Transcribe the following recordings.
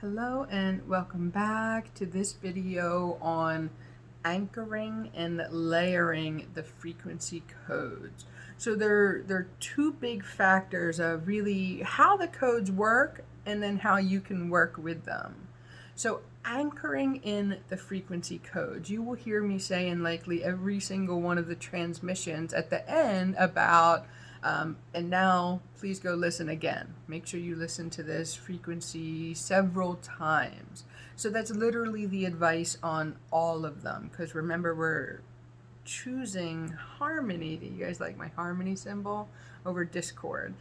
Hello and welcome back to this video on anchoring and layering the frequency codes. So there are two big factors of really how the codes work and then how you can work with them. So anchoring in the frequency codes, you will hear me say in likely every single one of the transmissions at the end about and now please go listen again. Make sure you listen to this frequency several times. So that's literally the advice on all of them, because remember, we're choosing harmony. Do you guys like my harmony symbol? Over discord?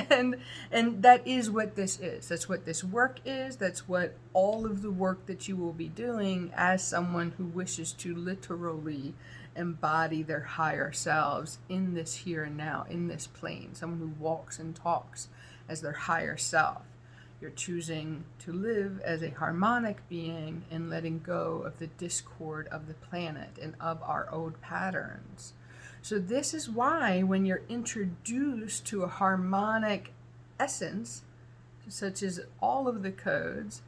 and that is what this is. That's what this work is. That's what all of the work that you will be doing as someone who wishes to literally embody their higher selves in this here and now, in this plane. Someone who walks and talks as their higher self. You're choosing to live as a harmonic being and letting go of the discord of the planet and of our old patterns. So this is why when you're introduced to a harmonic essence, such as all of the codes,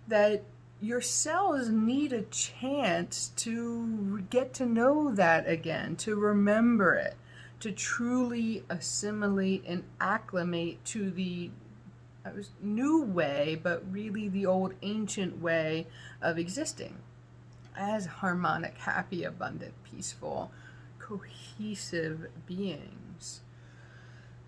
that your cells need a chance to get to know that again, to remember it, to truly assimilate and acclimate to the new way, but really the old ancient way of existing as harmonic, happy, abundant, peaceful, cohesive beings.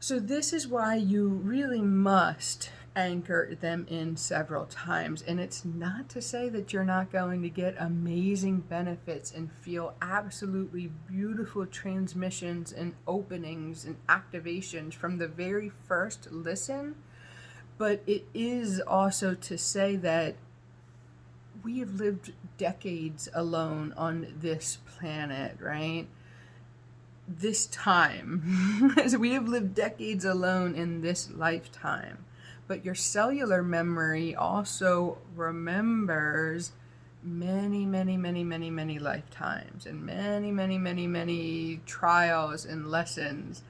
So this is why you really must anchor them in several times. And it's not to say that you're not going to get amazing benefits and feel absolutely beautiful transmissions and openings and activations from the very first listen. But it is also to say that we have lived decades alone on this planet, right? This time. So we have lived decades alone in this lifetime. But your cellular memory also remembers many, many, many, many, many lifetimes and many, many, many, many trials and lessons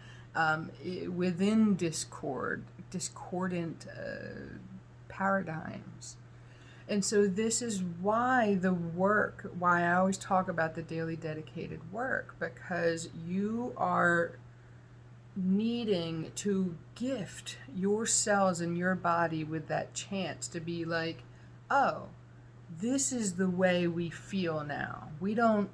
within discordant paradigms. And so this is why why I always talk about the daily dedicated work, because you are needing to gift your cells and your body with that chance to be like, oh, this is the way we feel now. We don't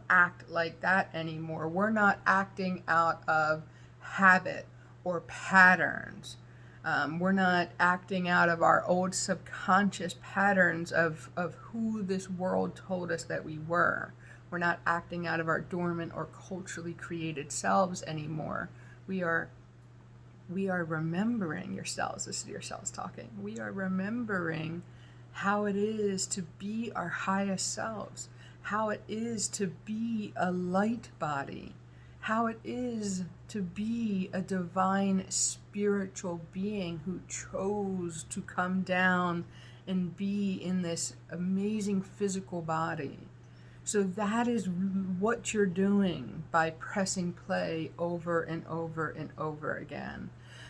act like that anymore. We're not acting out of habit or patterns. We're not acting out of our old subconscious patterns of who this world told us that we were. We're not acting out of our dormant or culturally created selves anymore. We are remembering yourselves. This is your cells talking. We are remembering how it is to be our highest selves, how it is to be a light body, how it is to be a divine spiritual being who chose to come down and be in this amazing physical body. So that is what you're doing by pressing play over and over and over again.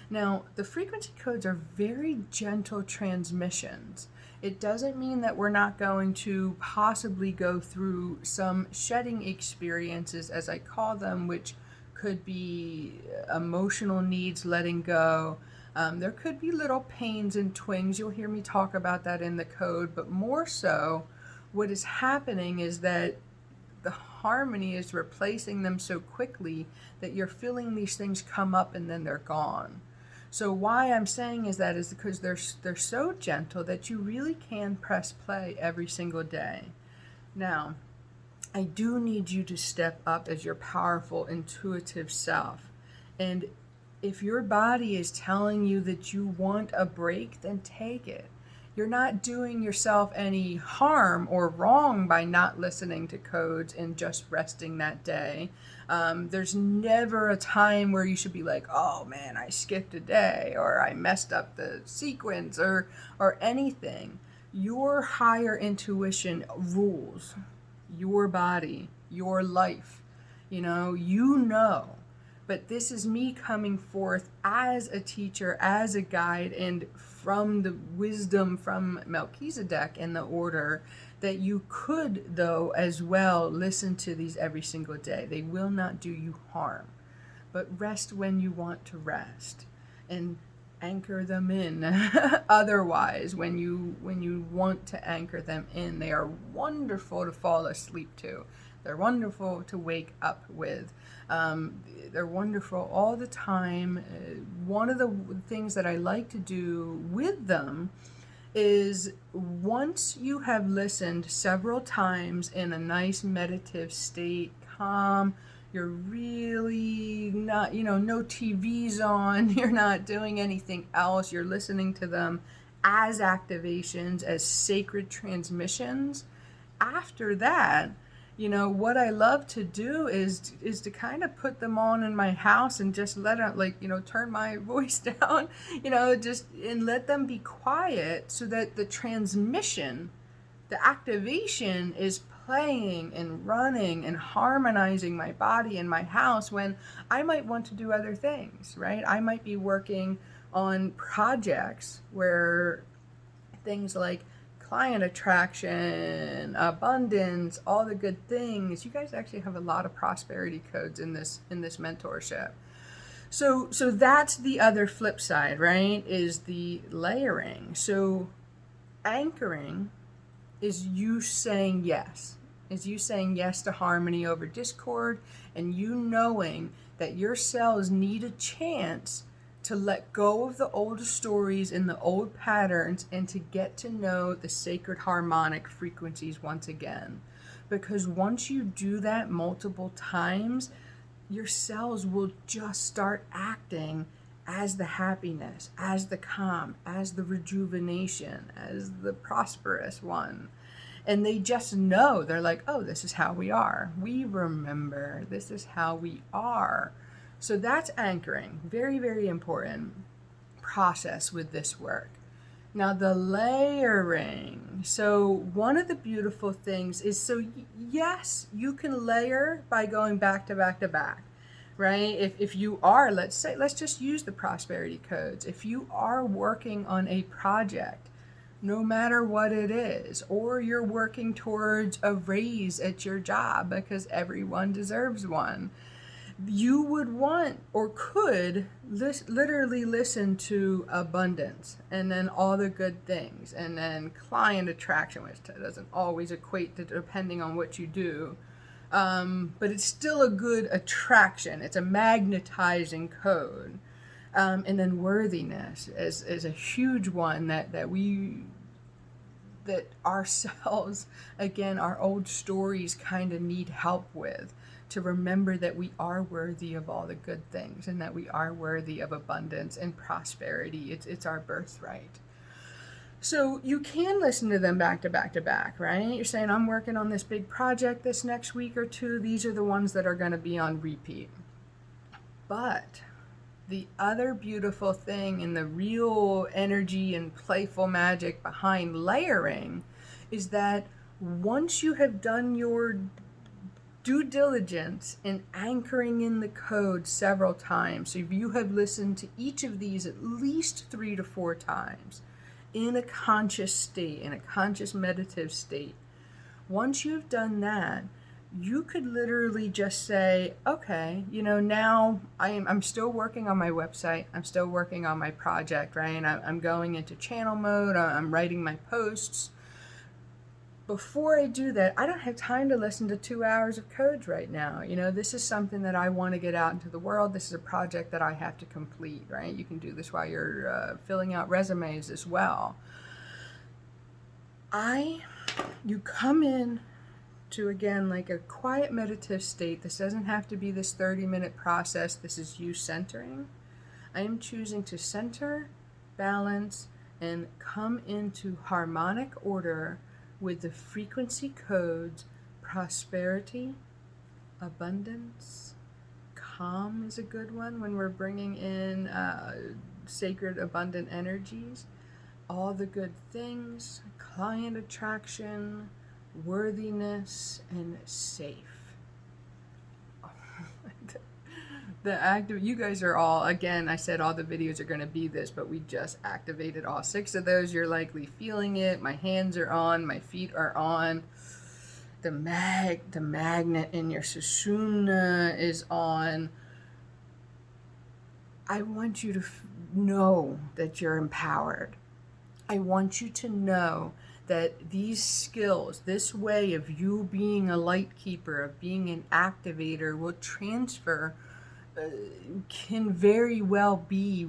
Now, the frequency codes are very gentle transmissions. It doesn't mean that we're not going to possibly go through some shedding experiences, as I call them, which could be emotional needs letting go. There could be little pains and twings. You'll hear me talk about that in the code, but more so, what is happening is that the harmony is replacing them so quickly that you're feeling these things come up and then they're gone. So why I'm saying is because they're so gentle that you really can press play every single day. Now, I do need you to step up as your powerful, intuitive self. And if your body is telling you that you want a break, then take it. You're not doing yourself any harm or wrong by not listening to codes and just resting that day. There's never a time where you should be like, oh man, I skipped a day, or I messed up the sequence, or anything. Your higher intuition rules your body, your life. You know but this is me coming forth as a teacher, as a guide, and from the wisdom from Melchizedek and the order, that you could, though, as well, listen to these every single day. They will not do you harm, but rest when you want to rest, and anchor them in otherwise when you want to anchor them in. They are wonderful to fall asleep to. They're wonderful to wake up with. They're wonderful all the time. One of the things that I like to do with them is, once you have listened several times in a nice meditative state, calm, you're really not, no TV's on, you're not doing anything else, you're listening to them as activations, as sacred transmissions. After that, what I love to do is to kind of put them on in my house and just let it, turn my voice down, just, and let them be quiet, so that the transmission, the activation is playing and running and harmonizing my body and my house, when I might want to do other things, right? I might be working on projects where things like client attraction, abundance, all the good things. You guys actually have a lot of prosperity codes in this mentorship. So that's the other flip side, right? Is the layering. So anchoring is you saying yes. Is you saying yes to harmony over discord, and you knowing that your cells need a chance to let go of the old stories and the old patterns, and to get to know the sacred harmonic frequencies once again. Because once you do that multiple times, your cells will just start acting as the happiness, as the calm, as the rejuvenation, as the prosperous one. And they just know, they're like, oh, this is how we are. We remember, this is how we are. So that's anchoring. Very, very important process with this work. Now the layering. So one of the beautiful things is, so yes, you can layer by going back to back to back, right? If you are, let's just use the prosperity codes. If you are working on a project, no matter what it is, or you're working towards a raise at your job because everyone deserves one, you would want, or could, literally listen to abundance, and then all the good things, and then client attraction, which doesn't always equate to, depending on what you do, but it's still a good attraction. It's a magnetizing code. And then worthiness is a huge one that ourselves, again, our old stories kind of need help with, to remember that we are worthy of all the good things, and that we are worthy of abundance and prosperity. It's our birthright. So you can listen to them back to back to back, right? You're saying, I'm working on this big project this next week or two. These are the ones that are going to be on repeat. But the other beautiful thing, and the real energy and playful magic behind layering, is that once you have done your due diligence in anchoring in the code several times, so if you have listened to each of these at least 3 to 4 times in a conscious state, in a conscious meditative state, once you've done that, you could literally just say, okay, now I'm still working on my website, I'm still working on my project, right? I'm going into channel mode, I'm writing my posts. Before I do that, I don't have time to listen to 2 hours of codes right now. This is something that I want to get out into the world. This is a project that I have to complete, right? You can do this while you're filling out resumes as well. You come in to, again, like a quiet meditative state. This doesn't have to be this 30-minute process. This is you centering. I am choosing to center, balance, and come into harmonic order with the frequency codes: prosperity, abundance, calm is a good one when we're bringing in sacred abundant energies, all the good things, client attraction, worthiness, and safe. you guys are all, again, I said all the videos are going to be this, but we just activated all 6 of those. You're likely feeling it. My hands are on, my feet are on. The magnet in your Sushumna is on. I want you to know that you're empowered. I want you to know that these skills, this way of you being a light keeper, of being an activator, will transfer, can very well be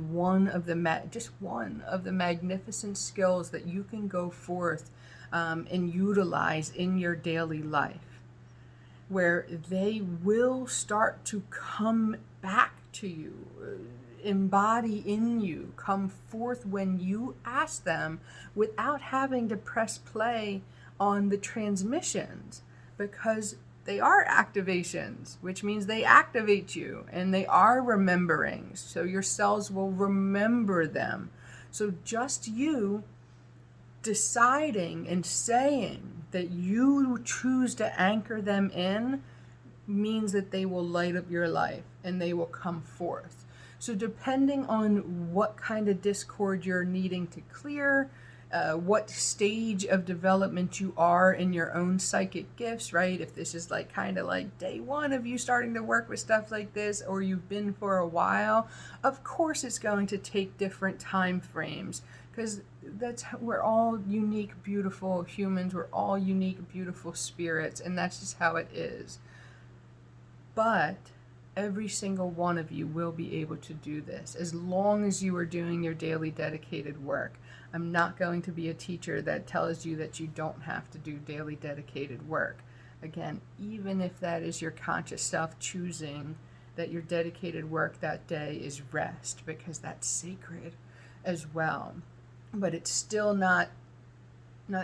just one of the magnificent skills that you can go forth and utilize in your daily life, where they will start to come back to you, embody in you, come forth when you ask them, without having to press play on the transmissions, because they are activations, which means they activate you, and they are rememberings, so your cells will remember them. So just you deciding and saying that you choose to anchor them in means that they will light up your life and they will come forth. So depending on what kind of discord you're needing to clear, what stage of development you are in your own psychic gifts, right? If this is like kind of like day 1 of you starting to work with stuff like this, or you've been for a while, of course it's going to take different time frames, because we're all unique, beautiful humans. We're all unique, beautiful spirits, and that's just how it is. But every single one of you will be able to do this as long as you are doing your daily dedicated work. I'm not going to be a teacher that tells you that you don't have to do daily dedicated work. Again, even if that is your conscious self choosing that your dedicated work that day is rest, because that's sacred as well. But it's still not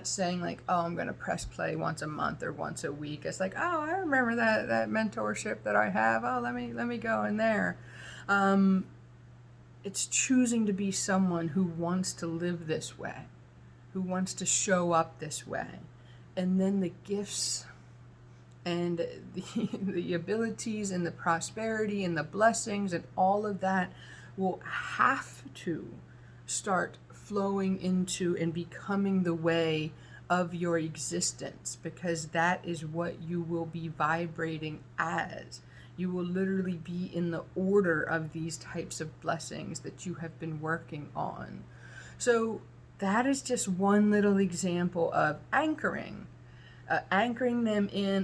saying like, oh, I'm going to press play once a month or once a week. It's like, oh, I remember that mentorship that I have. Oh, let me go in there. It's choosing to be someone who wants to live this way, who wants to show up this way. And then the gifts and the abilities and the prosperity and the blessings and all of that will have to start flowing into and becoming the way of your existence, because that is what you will be vibrating as. You will literally be in the order of these types of blessings that you have been working on. So that is just one little example of anchoring. Anchoring them in,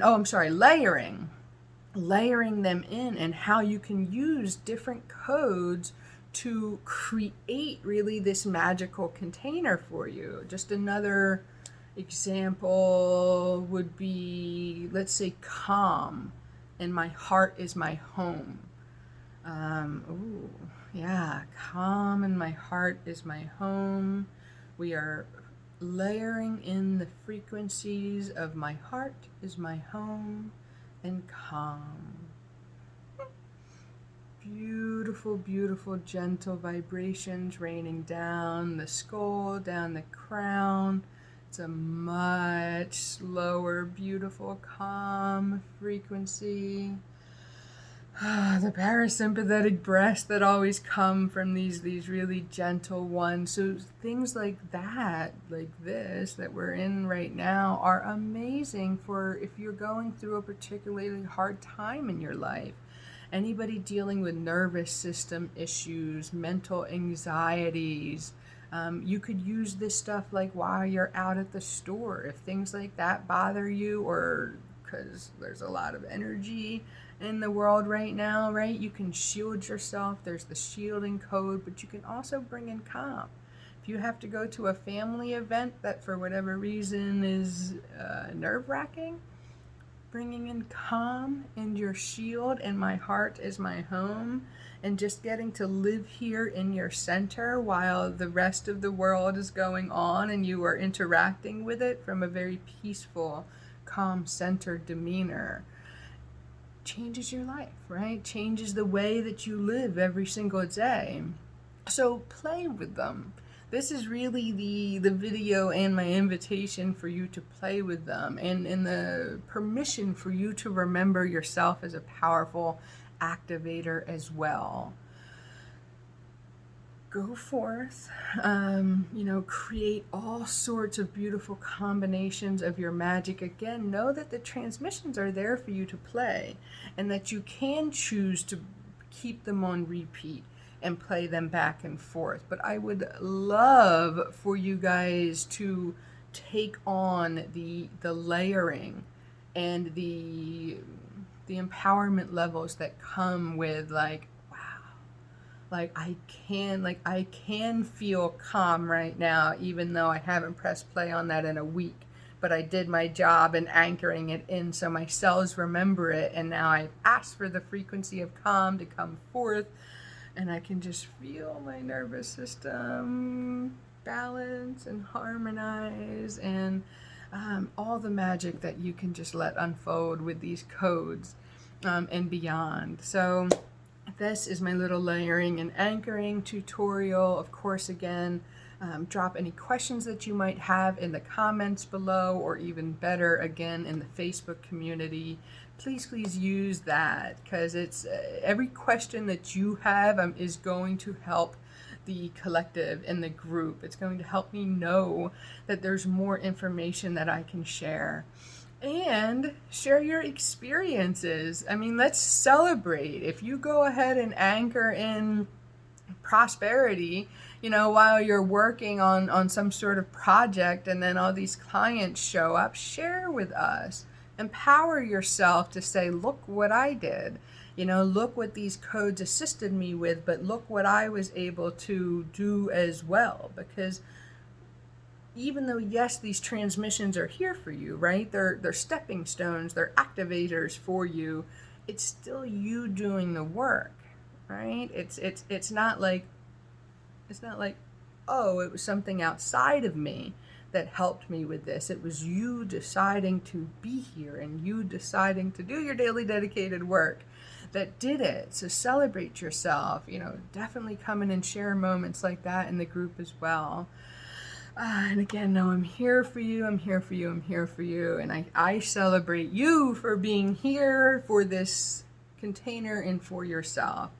layering them in, and how you can use different codes to create really this magical container for you. Just another example would be, let's say, calm, and my heart is my home. Calm and my heart is my home. We are layering in the frequencies of my heart is my home and calm. Beautiful, beautiful, gentle vibrations raining down the skull, down the crown. It's a much slower, beautiful, calm frequency. The parasympathetic breaths that always come from these really gentle ones. So things like that, like this that we're in right now, are amazing for if you're going through a particularly hard time in your life. Anybody dealing with nervous system issues, mental anxieties, you could use this stuff like while you're out at the store. If things like that bother you, or because there's a lot of energy in the world right now, right? You can shield yourself. There's the shielding code, but you can also bring in calm. If you have to go to a family event that for whatever reason is nerve-wracking, bringing in calm and your shield, and my heart is my home, and just getting to live here in your center while the rest of the world is going on and you are interacting with it from a very peaceful, calm, centered demeanor, changes your life, right? Changes the way that you live every single day. So play with them. This is really the video and my invitation for you to play with them, and the permission for you to remember yourself as a powerful activator as well. Go forth, create all sorts of beautiful combinations of your magic. Again, know that the transmissions are there for you to play, and that you can choose to keep them on repeat and play them back and forth. But I would love for you guys to take on the layering and the empowerment levels that come with, like, I can feel calm right now, even though I haven't pressed play on that in a week. But I did my job in anchoring it in, so my cells remember it, and now I've asked for the frequency of calm to come forth, and I can just feel my nervous system balance and harmonize, and all the magic that you can just let unfold with these codes and beyond. So this is my little layering and anchoring tutorial. Of course, again, drop any questions that you might have in the comments below, or even better, again, in the Facebook community. Please use that, because it's every question that you have is going to help the collective and the group. It's going to help me know that there's more information that I can share. And share your experiences. I mean, let's celebrate. If you go ahead and anchor in prosperity, while you're working on some sort of project, and then all these clients show up, share with us. Empower yourself to say, look what I did. Look what these codes assisted me with, but look what I was able to do as well. Because even though, yes, these transmissions are here for you, right? They're stepping stones, they're activators for you. It's still you doing the work, right? It's not like, oh, it was something outside of me that helped me with this. It was you deciding to be here, and you deciding to do your daily dedicated work that did it. So celebrate yourself. Definitely come in and share moments like that in the group as well. And again, no, I'm here for you, I'm here for you, I'm here for you. And I celebrate you for being here for this container and for yourself.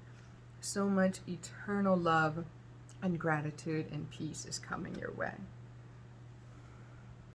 So much eternal love and gratitude and peace is coming your way.